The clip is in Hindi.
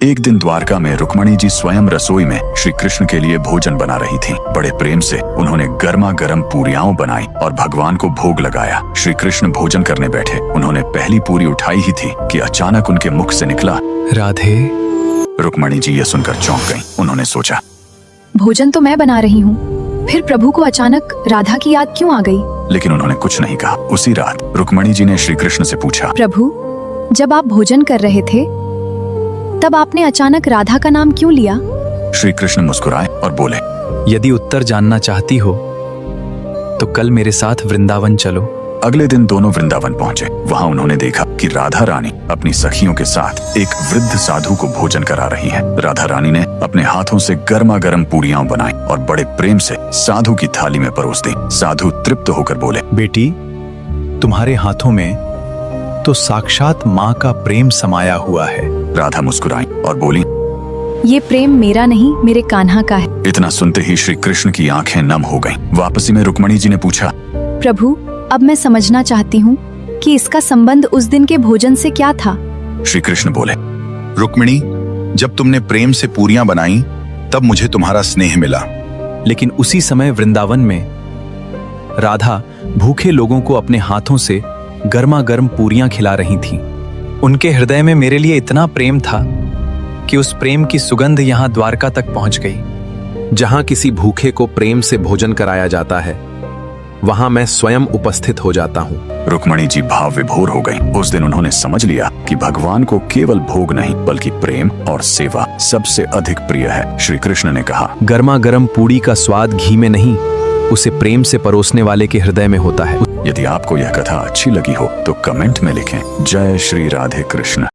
एक दिन द्वारका में रुक्मणी जी स्वयं रसोई में श्री कृष्ण के लिए भोजन बना रही थीं। बड़े प्रेम से उन्होंने गर्मा गर्म पूरियां बनाई और भगवान को भोग लगाया। श्री कृष्ण भोजन करने बैठे। उन्होंने पहली पूरी उठाई ही थी कि अचानक उनके मुख से निकला, राधे। रुक्मणी जी यह सुनकर चौंक गईं। उन्होंने सोचा, भोजन तो मैं बना रही हूँ, फिर प्रभु को अचानक राधा की याद क्यों आ गई? लेकिन उन्होंने कुछ नहीं कहा। उसी रात रुक्मणी जी ने श्री कृष्ण से पूछा, प्रभु, जब आप भोजन कर रहे थे तब आपने अचानक राधा का नाम क्यों लिया? श्री कृष्ण मुस्कुराए और बोले, यदि उत्तर जानना चाहती हो तो कल मेरे साथ वृंदावन चलो। अगले दिन दोनों वृंदावन पहुंचे। वहां उन्होंने देखा कि राधा रानी अपनी सखियों के साथ एक वृद्ध साधु को भोजन करा रही है। राधा रानी ने अपने हाथों से गर्मा गर्म पूरियां बनाई और बड़े प्रेम से साधु की थाली में परोस दी। साधु तृप्त होकर बोले, बेटी, तुम्हारे हाथों में तो साक्षात माँ का प्रेम समाया हुआ है। राधा मुस्कुराई और बोली, ये प्रेम मेरा नहीं, मेरे कान्हा का है। इतना सुनते ही श्री कृष्ण की आंखें नम हो गईं। वापसी में रुक्मणी जी ने पूछा, प्रभु, अब मैं समझना चाहती हूँ कि इसका संबंध उस दिन के भोजन से क्या था? श्री कृष्ण बोले, रुक्मिणी, जब तुमने प्रेम से पूरियां बनाई तब मुझे तुम्हारा स्नेह मिला। लेकिन उसी समय वृंदावन में राधा भूखे लोगों को अपने हाथों से गर्मा गर्म पूरियां खिला रही थीं। उनके हृदय में मेरे लिए इतना प्रेम था कि उस प्रेम की सुगंध यहाँ द्वारका तक पहुंच गई। जहां किसी भूखे को प्रेम से भोजन कराया जाता है, वहां मैं स्वयं उपस्थित हो जाता हूँ। रुक्मणी जी भाव विभोर हो गईं। उस दिन उन्होंने समझ लिया कि भगवान को केवल भोग नहीं बल्कि प्रेम और सेवा सबसे अधिक प्रिय है। श्री कृष्ण ने कहा, गर्मा गर्म पूड़ी का स्वाद घी में नहीं, उसे प्रेम से परोसने वाले के हृदय में होता है। यदि आपको यह कथा अच्छी लगी हो तो कमेंट में लिखें, जय श्री राधे कृष्ण।